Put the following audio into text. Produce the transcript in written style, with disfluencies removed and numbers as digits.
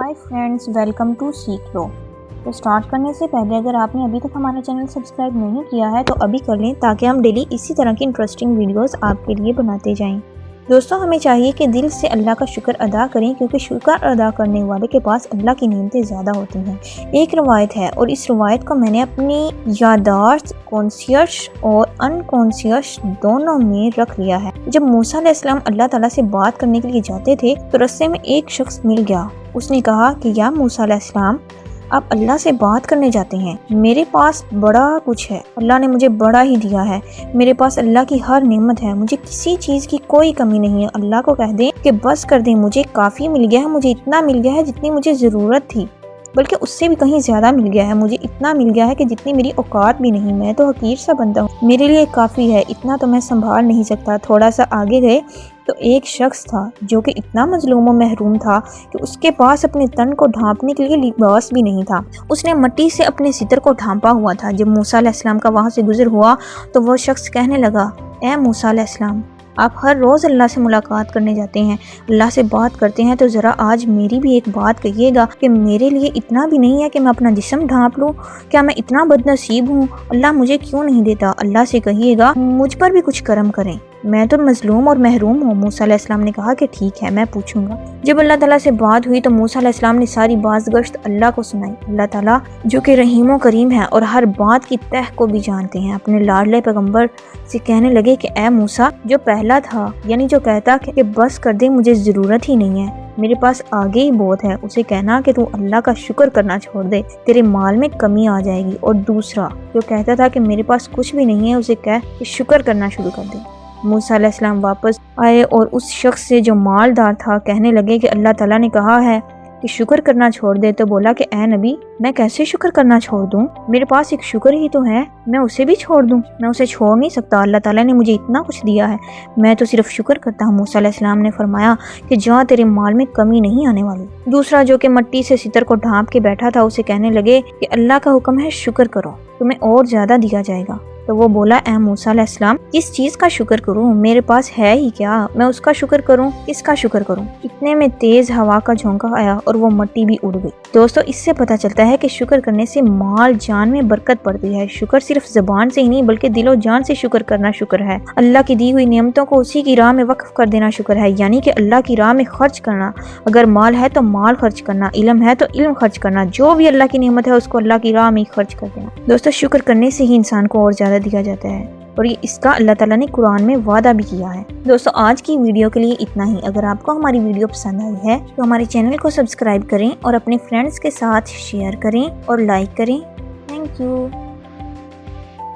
Hi friends, welcome to सीख लो। तो start करने से पहले अगर आपने अभी तक हमारा चैनल सब्सक्राइब नहीं किया है तो अभी कर लें, ताकि हम डेली इसी तरह की इंटरेस्टिंग वीडियोस आपके लिए बनाते जाएं। दोस्तों, हमें चाहिए कि दिल से अल्लाह का शुक्र अदा करें, क्योंकि शुक्र अदा करने वाले के पास अल्लाह की नेमतें ज़्यादा होती हैं। एक रवायत है और इस रवायत को मैंने अपनी यादाश्त कॉन्शियस और अनकॉन्शियस दोनों में रख लिया है। जब मूसा अलैहिस्सलाम अल्लाह ताला से बात करने के लिए जाते थे तो रास्ते में एक शख्स मिल गया। उसने कहा कि या मूसा अलैहिस्सलाम, आप अल्लाह से बात करने जाते हैं, मेरे पास बड़ा कुछ है, अल्लाह ने मुझे बड़ा ही दिया है, मेरे पास अल्लाह की हर नेमत है, मुझे किसी चीज़ की कोई कमी नहीं है। अल्लाह को कह दें कि बस कर दें, मुझे काफ़ी मिल गया है, मुझे इतना मिल गया है जितनी मुझे ज़रूरत थी, बल्कि उससे भी कहीं ज़्यादा मिल गया है। मुझे इतना मिल गया है कि जितनी मेरी औकात भी नहीं, मैं तो हकीर सा बंदा हूँ, मेरे लिए काफ़ी है, इतना तो मैं संभाल नहीं सकता। थोड़ा सा आगे गए तो एक शख्स था जो कि इतना मजलूम और महरूम था कि उसके पास अपने तन को ढांपने के लिए लिबास भी नहीं था। उसने मिट्टी से अपने सितर को ढांपा हुआ था। जब मूसा अलैहिस्सलाम का वहाँ से गुजर हुआ तो वो शख्स कहने लगा, ए मूसा अलैहिस्सलाम, आप हर रोज़ अल्लाह से मुलाकात करने जाते हैं, अल्लाह से बात करते हैं, तो ज़रा आज मेरी भी एक बात कहिएगा कि मेरे लिए इतना भी नहीं है कि मैं अपना जिस्म ढांप लूँ। क्या मैं इतना बदनसीब हूँ? अल्लाह मुझे क्यों नहीं देता? अल्लाह से कहिएगा मुझ पर भी कुछ करम करें, मैं तो मजलूम और महरूम हूँ। मूसा अलैहिस्सलाम ने कहा कि ठीक है, मैं पूछूंगा। जब अल्लाह ताला से बात हुई तो मूसा अलैहिस्सलाम ने सारी बाज़गश्त अल्लाह को सुनाई। अल्लाह ताला जो कि रहीम व करीम है और हर बात की तह को भी जानते हैं, अपने लाडले पैगंबर से कहने लगे कि ए मूसा, जो पहला था, यानी जो कहता कि बस कर दे, मुझे ज़रूरत ही नहीं है, मेरे पास आगे ही बहुत है, उसे कहना कि तू अल्लाह का शुक्र करना छोड़ दे, तेरे माल में कमी आ जाएगी। और दूसरा जो कहता था कि मेरे पास कुछ भी नहीं है, उसे कह कि शुक्र करना शुरू कर दे। मूसा अलैहिस्सलाम वापस आए और उस शख्स से जो मालदार था कहने लगे कि अल्लाह ताला ने कहा है कि शुक्र करना छोड़ दे। तो बोला कि ए नबी, मैं कैसे शुक्र करना छोड़ दूं? मेरे पास एक शुक्र ही तो है, मैं उसे भी छोड़ दूं? मैं उसे छोड़ नहीं सकता, अल्लाह ताला ने मुझे इतना कुछ दिया है, मैं तो सिर्फ शुक्र करता हूँ। मूसा अलैहिस्सलाम ने फरमाया कि जा, तेरे माल में कमी नहीं आने वाली। दूसरा जो कि मिट्टी से सितर को ढांप के बैठा था उसे कहने लगे कि अल्लाह का हुक्म है, शुक्र करो, तुम्हें और ज्यादा दिया जाएगा। तो वो बोला, ए मूसा अलैहिस्सलाम, किस चीज़ का शुक्र करूं? मेरे पास है ही क्या, मैं उसका शुक्र करूं? किसका शुक्र करूं? इतने में तेज हवा का झोंका आया और वो मिट्टी भी उड़ गई। दोस्तों, इससे पता चलता है कि शुक्र करने से माल जान में बरकत पड़ती है। शुक्र सिर्फ ज़बान से ही नहीं बल्कि दिलो जान से शुक्र करना शुक्र है। अल्लाह की दी हुई नेमतों को उसी की राह में वक्फ कर देना शुक्र है, यानी कि अल्लाह की राह में खर्च करना। अगर माल है तो माल खर्च करना, इल्म है तो इल्म खर्च करना, जो भी अल्लाह की नेमत है उसको अल्लाह की राह में खर्च कर देना। दोस्तों, शुक्र करने से ही इंसान को और ज्यादा दिया जाता है और ये इसका अल्लाह ताला ने कुरान में वादा भी किया है। दोस्तों, आज की वीडियो के लिए इतना ही। अगर आपको हमारी वीडियो पसंद आई है तो हमारे चैनल को सब्सक्राइब करें और अपने फ्रेंड्स के साथ शेयर करें और लाइक करें। Thank you.